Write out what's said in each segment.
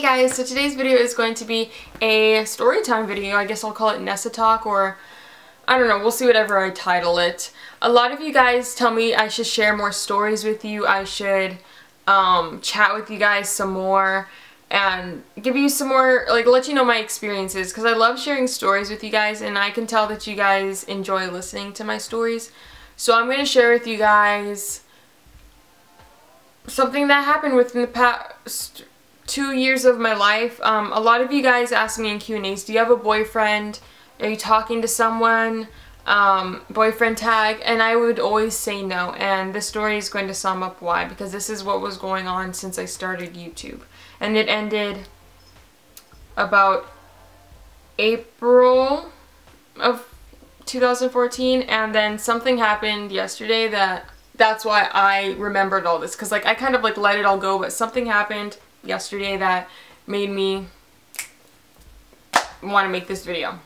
guys, so today's video is going to be a story time video. I guess I'll call it Nessa Talk, or I don't know, we'll see whatever I title it. A lot of you guys tell me I should share more stories with you, I should chat with you guys some more and give you some more, like, let you know my experiences, because I love sharing stories with you guys and I can tell that you guys enjoy listening to my stories. So I'm going to share with you guys something that happened within the past 2 years of my life. A lot of you guys ask me in Q&As, do you have a boyfriend? Are you talking to someone? Boyfriend tag? And I would always say no, and this story is going to sum up why, because this is what was going on since I started YouTube. And it ended about April of 2014, and then something happened yesterday that's why I remembered all this, because like I kind of like let it all go, but something happened yesterday that made me want to make this video.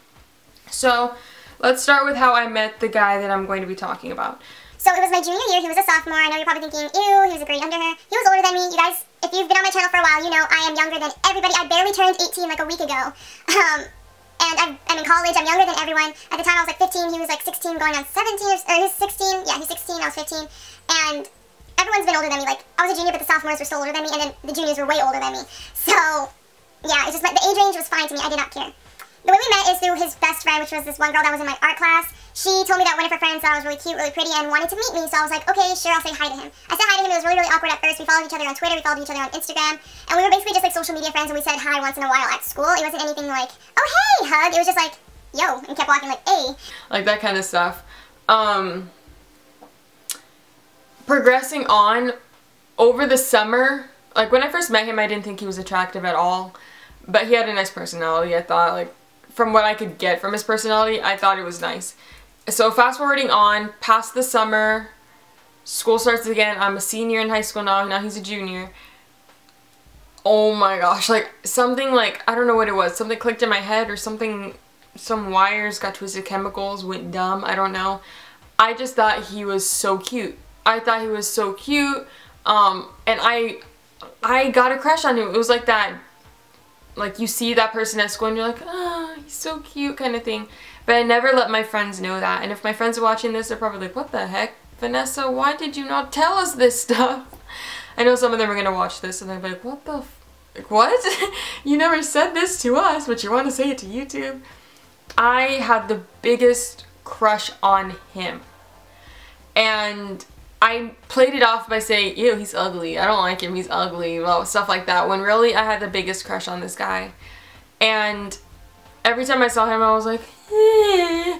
So let's start with how I met the guy that I'm going to be talking about. So it was my junior year. He was a sophomore. I know you're probably thinking, ew, he was a grade under her. He was older than me. You guys, if you've been on my channel for a while, you know I am younger than everybody. I barely turned 18 like a week ago. And I'm in college. I'm younger than everyone. At the time I was like 15. He was like 16 going on 17, or he's 16. Yeah, he's 16. I was 15. And everyone's been older than me. Like, I was a junior, but the sophomores were still older than me, and then the juniors were way older than me. So, yeah, it's just like the age range was fine to me. I did not care. The way we met is through his best friend, which was this one girl that was in my art class. She told me that one of her friends thought I was really cute, really pretty, and wanted to meet me, so I was like, okay, sure, I'll say hi to him. I said hi to him. It was really, really awkward at first. We followed each other on Twitter, we followed each other on Instagram, and we were basically just like social media friends, and we said hi once in a while at school. It wasn't anything like, oh, hey, hug. It was just like, yo, and kept walking like, hey. Like that kind of stuff. Progressing on over the summer, like when I first met him, I didn't think he was attractive at all, but he had a nice personality. I thought, like, from what I could get from his personality, I thought it was nice. So fast forwarding on past the summer, school starts again. I'm a senior in high school now. Now he's a junior. Oh my gosh, like something, like, I don't know what it was. Something clicked in my head or something, some wires got twisted, chemicals went dumb. I don't know. I just thought he was so cute. I thought he was so cute. And I got a crush on him. It was like that, like you see that person at school and you're like, ah, he's so cute kind of thing. But I never let my friends know that. And if my friends are watching this, they're probably like, what the heck, Vanessa, why did you not tell us this stuff? I know some of them are going to watch this and they're like, what the like, what? You never said this to us, but you want to say it to YouTube? I had the biggest crush on him. And I played it off by saying, ew, he's ugly. I don't like him, he's ugly, well, stuff like that. When really I had the biggest crush on this guy. And every time I saw him, I was like, eh.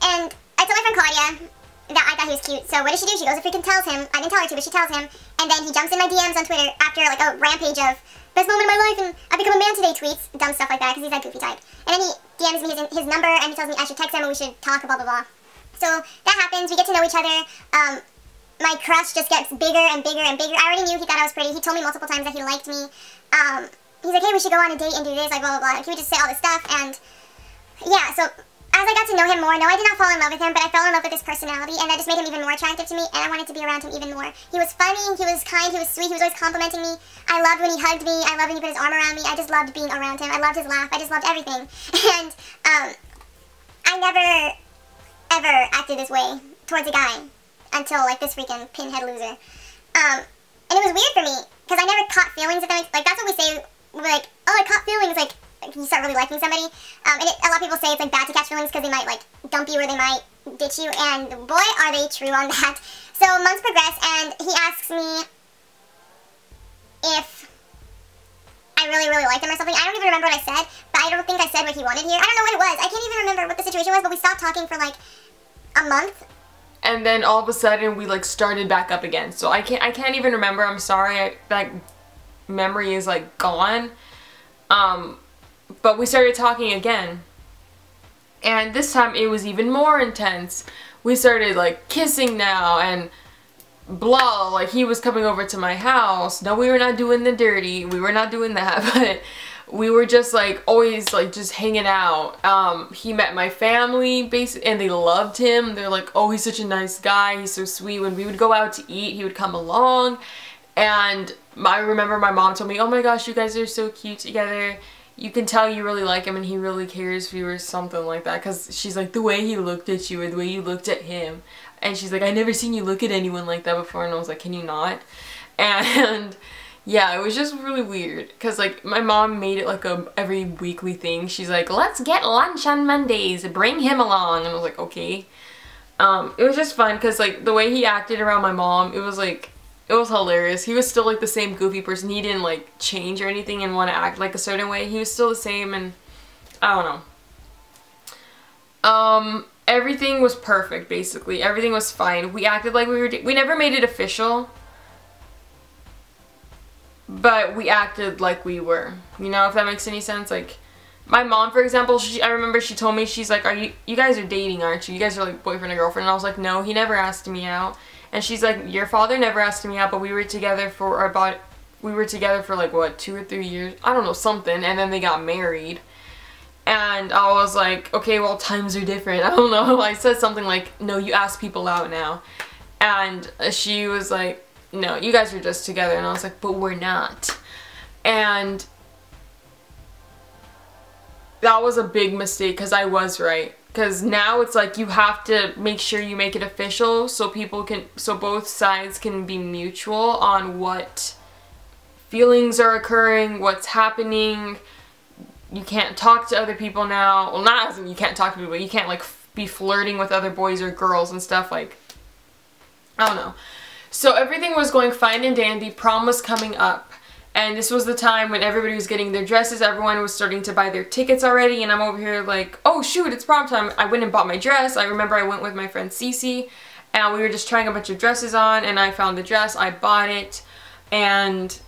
And I told my friend Claudia that I thought he was cute. So what does she do? She goes and freaking tells him. I didn't tell her to, but she tells him. And then he jumps in my DMs on Twitter after like a rampage of best moment of my life and I become a man today tweets. Dumb stuff like that, because he's that goofy type. And then he DMs me his number and he tells me I should text him and we should talk, blah, blah, blah. So that happens. We get to know each other. My crush just gets bigger and bigger and bigger. I already knew he thought I was pretty. He told me multiple times that he liked me. He's like, hey, we should go on a date and do this, like, blah, blah, blah. He would just say all this stuff, and yeah, so as I got to know him more, no, I did not fall in love with him, but I fell in love with his personality, and that just made him even more attractive to me, and I wanted to be around him even more. He was funny, he was kind, he was sweet, he was always complimenting me. I loved when he hugged me, I loved when he put his arm around me. I just loved being around him. I loved his laugh, I just loved everything. And I never, ever acted this way towards a guy until, like, this freaking pinhead loser. And it was weird for me, because I never caught feelings, if that makes, like, that's what we say. We're like, oh, I caught feelings, like you start really liking somebody. And a lot of people say it's like bad to catch feelings because they might like dump you or they might ditch you, and boy, are they true on that. So months progress, and he asks me if I really, really liked him or something. I don't even remember what I said, but I don't think I said what he wanted here. I don't know what it was. I can't even remember what the situation was, but we stopped talking for like a month. And then all of a sudden we like started back up again. So I can't even remember. I'm sorry. Like, memory is like gone. But we started talking again, and this time it was even more intense. We started like kissing now and blah, like he was coming over to my house. No, we were not doing the dirty, we were not doing that, but we were just like always like just hanging out. He met my family basically, and they loved him. They're like, oh, he's such a nice guy, he's so sweet. When we would go out to eat, he would come along. And I remember my mom told me, oh my gosh, you guys are so cute together. You can tell you really like him and he really cares for you or something like that. Because she's like, the way he looked at you or the way you looked at him. And she's like, I never seen you look at anyone like that before. And I was like, can you not? And yeah, it was just really weird. Because like my mom made it like a every weekly thing. She's like, let's get lunch on Mondays. Bring him along. And I was like, okay. It was just fun because like the way he acted around my mom, it was like, it was hilarious. He was still like the same goofy person. He didn't like change or anything and want to act like a certain way. He was still the same, and I don't know. Everything was perfect basically. Everything was fine. We acted like we never made it official, but we acted like we were. You know, if that makes any sense. Like my mom, for example, I remember she told me, she's like, you guys are dating, aren't you? You guys are like boyfriend and girlfriend. And I was like, no, he never asked me out. And she's like, your father never asked me out, but we were together for like, what, 2 or 3 years? I don't know, something. And then they got married. And I was like, okay, well, times are different. I don't know. I said something like, no, you ask people out now. And she was like, no, you guys are just together. And I was like, but we're not. And that was a big mistake because I was right. Because now it's like you have to make sure you make it official so both sides can be mutual on what feelings are occurring, what's happening. You can't talk to other people now. Well, not as in you can't talk to people, but you can't like be flirting with other boys or girls and stuff, like, I don't know. So everything was going fine and dandy. Prom was coming up. And this was the time when everybody was getting their dresses. Everyone was starting to buy their tickets already. And I'm over here like, oh shoot, it's prom time. I went and bought my dress. I remember I went with my friend Cece. And we were just trying a bunch of dresses on. And I found the dress. I bought it. And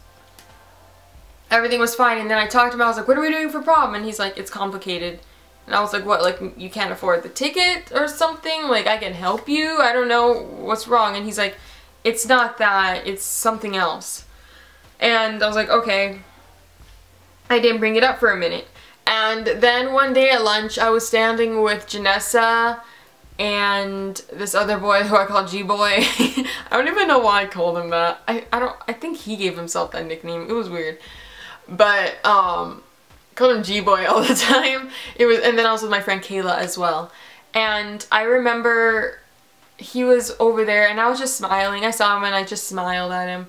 everything was fine. And then I talked to him. I was like, what are we doing for prom? And he's like, it's complicated. And I was like, what? Like, you can't afford the ticket or something? Like, I can help you? I don't know what's wrong. And he's like, it's not that. It's something else. And I was like, okay. I didn't bring it up for a minute. And then one day at lunch, I was standing with Vanessa and this other boy who I call G-Boy. I don't even know why I called him that. I think he gave himself that nickname. It was weird. But, called him G-Boy all the time. And then I was with my friend Kayla as well. And I remember he was over there and I was just smiling. I saw him and I just smiled at him.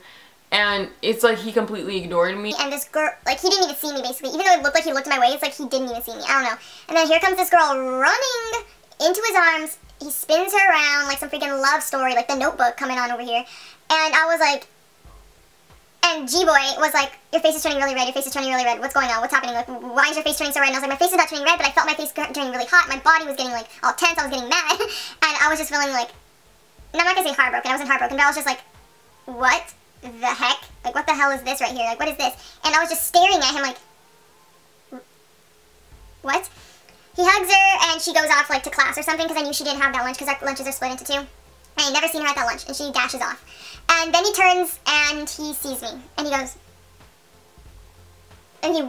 And it's like he completely ignored me. And this girl, like, he didn't even see me, basically. Even though it looked like he looked my way, it's like he didn't even see me. I don't know. And then here comes this girl running into his arms. He spins her around like some freaking love story, like The Notebook coming on over here. And I was like, and G-Boy was like, your face is turning really red, your face is turning really red. What's going on? What's happening? Like, why is your face turning so red? And I was like, my face is not turning red, but I felt my face turning really hot. My body was getting, like, all tense. I was getting mad. And I was just feeling like, and I'm not going to say heartbroken. I wasn't heartbroken, but I was just like, what the heck? Like, what the hell is this right here? Like, what is this? And I was just staring at him like, what? He hugs her and she goes off, like, to class or something because I knew she didn't have that lunch because our lunches are split into 2. And I never seen her at that lunch and she dashes off. And then he turns and he sees me and he goes, and he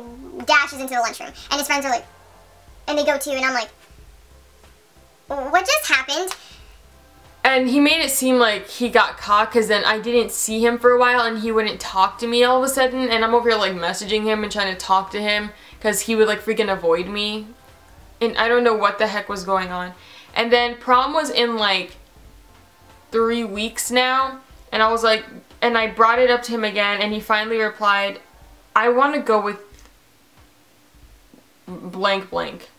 dashes into the lunchroom and his friends are like, and they go too, and I'm like, what just happened? And he made it seem like he got caught because then I didn't see him for a while and he wouldn't talk to me all of a sudden. And I'm over here like messaging him and trying to talk to him because he would like freaking avoid me. And I don't know what the heck was going on. And then prom was in like 3 weeks now. And I was like, and I brought it up to him again and he finally replied, I want to go with blank blank.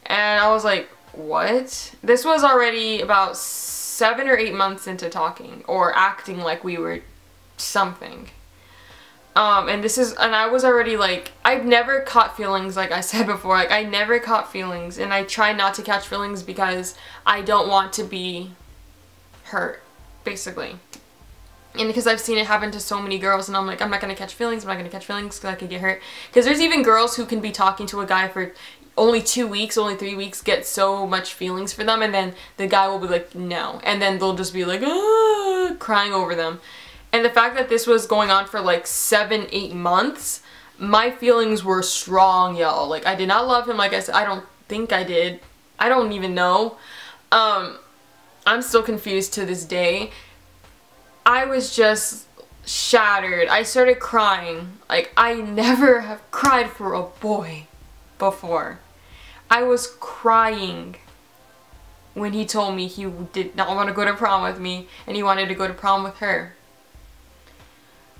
And I was like, what? This was already about 7 or 8 months into talking or acting like we were something. And I was already like, I've never caught feelings, like I said before, like I never caught feelings, and I try not to catch feelings because I don't want to be hurt, basically. And because I've seen it happen to so many girls and I'm like, I'm not going to catch feelings, I'm not going to catch feelings because I could get hurt. Because there's even girls who can be talking to a guy for only 2 weeks, only 3 weeks, get so much feelings for them, and then the guy will be like, no. And then they'll just be like, ah, crying over them. And the fact that this was going on for like 7-8 months, my feelings were strong, y'all. Like, I did not love him, like I said. I don't think I did. I don't even know. I'm still confused to this day. I was just shattered. I started crying. Like, I never have cried for a boy before. I was crying when he told me he did not want to go to prom with me and he wanted to go to prom with her.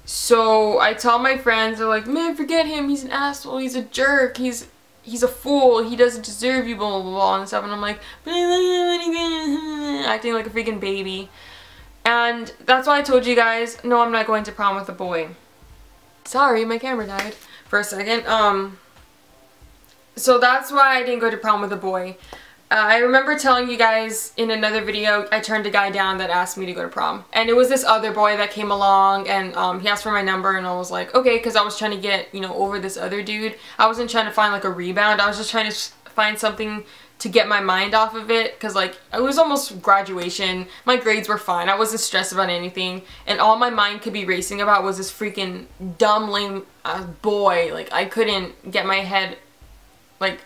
So I tell my friends, they're like, man, forget him, he's an asshole, he's a jerk, he's a fool, he doesn't deserve you, blah, blah, blah, and stuff. And I'm like, acting like a freaking baby. And that's why I told you guys, no, I'm not going to prom with a boy. Sorry, my camera died for a second. So that's why I didn't go to prom with a boy. I remember telling you guys in another video, I turned a guy down that asked me to go to prom. And it was this other boy that came along and he asked for my number and I was like, okay, because I was trying to get, you know, over this other dude. I wasn't trying to find like a rebound. I was just trying to find something to get my mind off of it, because like it was almost graduation. My grades were fine. I wasn't stressed about anything. And all my mind could be racing about was this freaking dumb, lame boy. Like I couldn't get my head, like,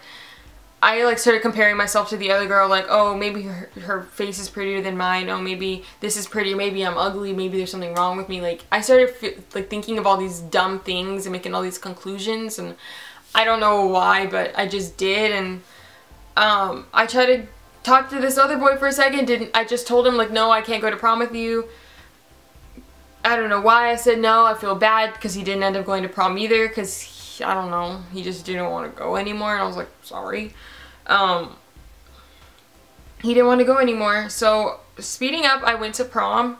I like started comparing myself to the other girl, like, oh, maybe her face is prettier than mine, oh, maybe this is pretty, maybe I'm ugly, maybe there's something wrong with me. Like, I started like thinking of all these dumb things and making all these conclusions, and I don't know why, but I just did. And I tried to talk to this other boy for a second, I just told him like, no, I can't go to prom with you. I don't know why I said no. I feel bad because he didn't end up going to prom either, because I don't know, he just didn't want to go anymore, and I was like, sorry. He didn't want to go anymore. So speeding up, I went to prom.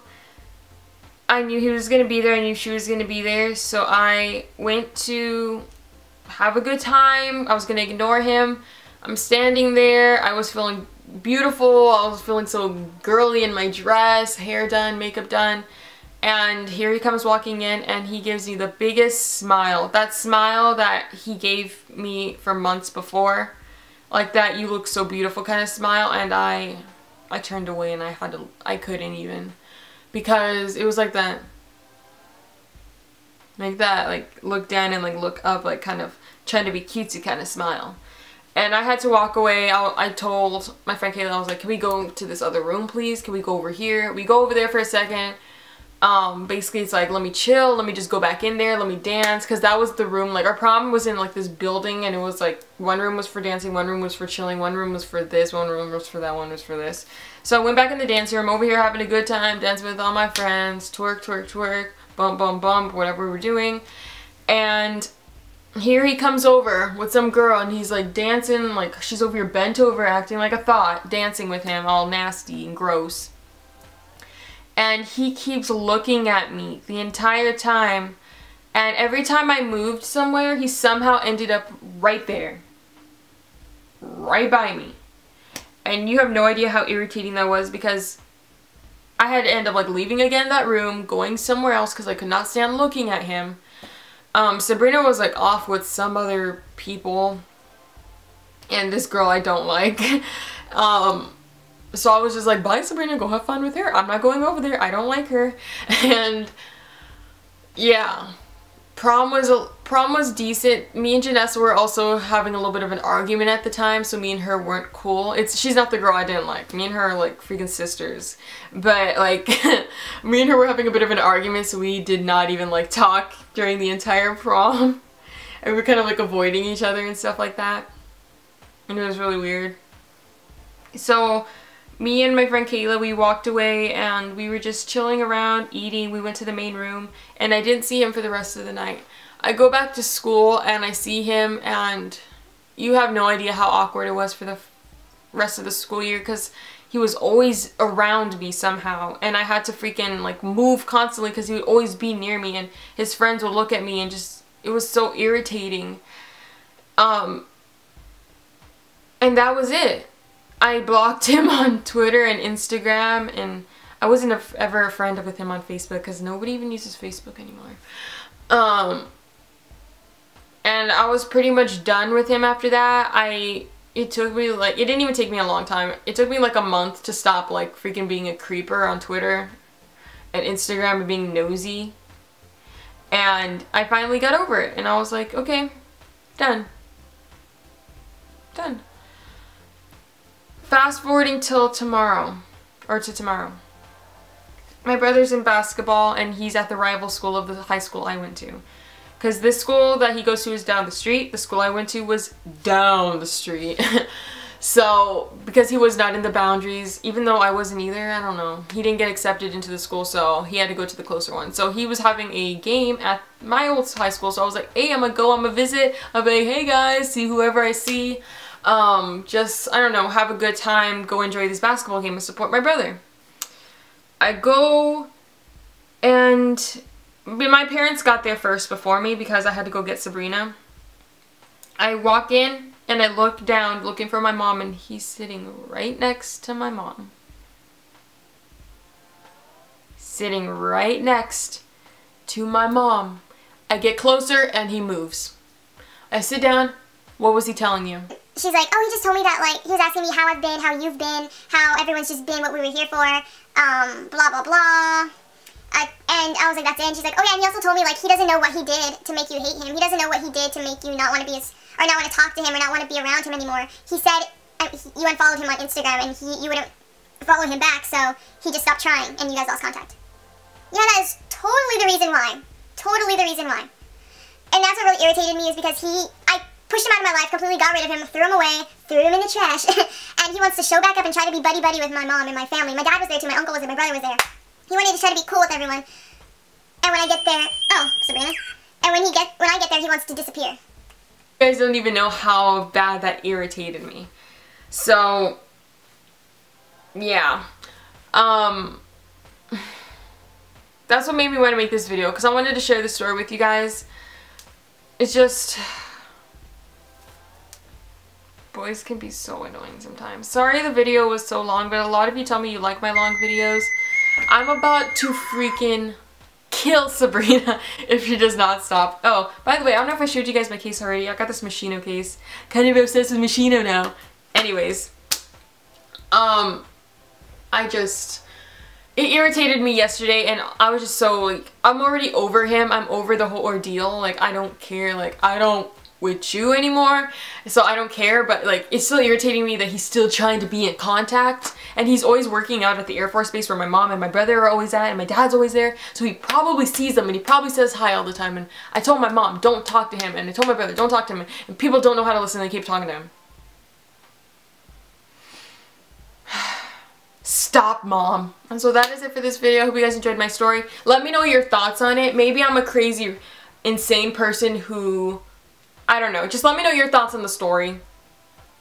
I knew he was going to be there. I knew she was going to be there. So I went to have a good time. I was going to ignore him. I'm standing there. I was feeling beautiful. I was feeling so girly in my dress, hair done, makeup done. And here he comes walking in and he gives me the biggest smile. That smile that he gave me for months before. Like that "you look so beautiful" kind of smile, and I turned away and I couldn't even, because it was like that, like look down and like look up, like kind of trying to be cutesy kind of smile. And I had to walk away. I told my friend Kayla, I was like, can we go to this other room please? Can we go over here? We go over there for a second. Basically it's like, let me chill, let me just go back in there, let me dance, because that was the room. Like our prom was in like this building, and it was like one room was for dancing, one room was for chilling, one room was for this, one room was for that, one was for this. So I went back in the dance room, over here having a good time, dancing with all my friends, twerk, twerk, twerk, bump, bump, bump, whatever we were doing. And here he comes over with some girl, and he's like dancing, like she's over here bent over, acting like a thought, dancing with him, all nasty and gross. And he keeps looking at me the entire time, and every time I moved somewhere, he somehow ended up right there, right by me. And you have no idea how irritating that was, because I had to end up like leaving again that room, going somewhere else because I could not stand looking at him. Sabrina was like off with some other people, and this girl I don't like. So I was just like, bye Sabrina, go have fun with her. I'm not going over there. I don't like her. And yeah, prom was decent. Me and Janessa were also having a little bit of an argument at the time, so me and her weren't cool. She's not the girl I didn't like. Me and her are like freaking sisters. But like, me and her were having a bit of an argument, so we did not even like talk during the entire prom. And we were kind of like avoiding each other and stuff like that. And it was really weird. So me and my friend Kayla, we walked away and we were just chilling around, eating. We went to the main room and I didn't see him for the rest of the night. I go back to school and I see him, and you have no idea how awkward it was for the rest of the school year, because he was always around me somehow, and I had to freaking like move constantly because he would always be near me, and his friends would look at me and just, it was so irritating. And that was it. I blocked him on Twitter and Instagram, and I wasn't ever a friend with him on Facebook because nobody even uses Facebook anymore. And I was pretty much done with him after that. It took me like, it didn't even take me a long time. It took me like a month to stop like freaking being a creeper on Twitter and Instagram and being nosy. And I finally got over it, and I was like, okay, done. Done. Fast forwarding till tomorrow, or to tomorrow. my brother's in basketball and he's at the rival school of the high school I went to. Because this school that he goes to is down the street. The school I went to was down the street. So, because he was not in the boundaries, even though I wasn't either, I don't know. He didn't get accepted into the school, so he had to go to the closer one. So he was having a game at my old high school, so I was like, hey, I'm gonna visit. I'll be like, hey guys, see whoever I see. Just, I don't know, have a good time, go enjoy this basketball game and support my brother. I go, and my parents got there first before me because I had to go get Sabrina. I walk in, and I look down looking for my mom, and he's sitting right next to my mom. Sitting right next to my mom. I get closer and he moves. I sit down. What was he telling you? She's like, oh, he just told me that, like, he was asking me how I've been, how you've been, how everyone's just been, what we were here for, blah, blah, blah. And I was like, that's it. And she's like, oh yeah, and he also told me, like, he doesn't know what he did to make you hate him. He doesn't know what he did to make you not want to be his, or not want to talk to him, or not want to be around him anymore. He said you unfollowed him on Instagram, and you wouldn't follow him back, so he just stopped trying, and you guys lost contact. Yeah, that is totally the reason why. Totally the reason why. And that's what really irritated me, is because I pushed him out of my life, completely got rid of him, threw him away, threw him in the trash, and he wants to show back up and try to be buddy-buddy with my mom and my family. My dad was there too, my uncle was there, my brother was there. He wanted to try to be cool with everyone. And when I get there, oh, Sabrina. And when I get there, he wants to disappear. You guys don't even know how bad that irritated me. So, yeah. That's what made me want to make this video, because I wanted to share this story with you guys. It's just, boys can be so annoying sometimes. Sorry the video was so long, but a lot of you tell me you like my long videos. I'm about to freaking kill Sabrina if she does not stop. Oh, by the way, I don't know if I showed you guys my case already. I got this Machino case. Kind of obsessed with Machino now. Anyways, it irritated me yesterday, and I was just so, like, I'm already over him. I'm over the whole ordeal. Like, I don't care. Like, I don't with you anymore, so I don't care, but like, it's still irritating me that he's still trying to be in contact, and he's always working out at the Air Force Base where my mom and my brother are always at, and my dad's always there, so he probably sees them, and he probably says hi all the time. And I told my mom, don't talk to him, and I told my brother, don't talk to him, and people don't know how to listen, they keep talking to him. Stop, Mom. And so that is it for this video. I hope you guys enjoyed my story. Let me know your thoughts on it. Maybe I'm a crazy, insane person who, I don't know. Just let me know your thoughts on the story.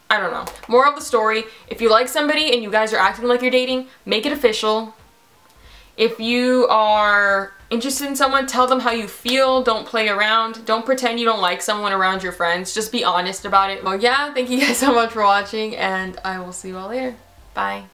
I don't know. Moral of the story, if you like somebody and you guys are acting like you're dating, make it official. If you are interested in someone, tell them how you feel. Don't play around. Don't pretend you don't like someone around your friends. Just be honest about it. Well, yeah, thank you guys so much for watching, and I will see you all later. Bye.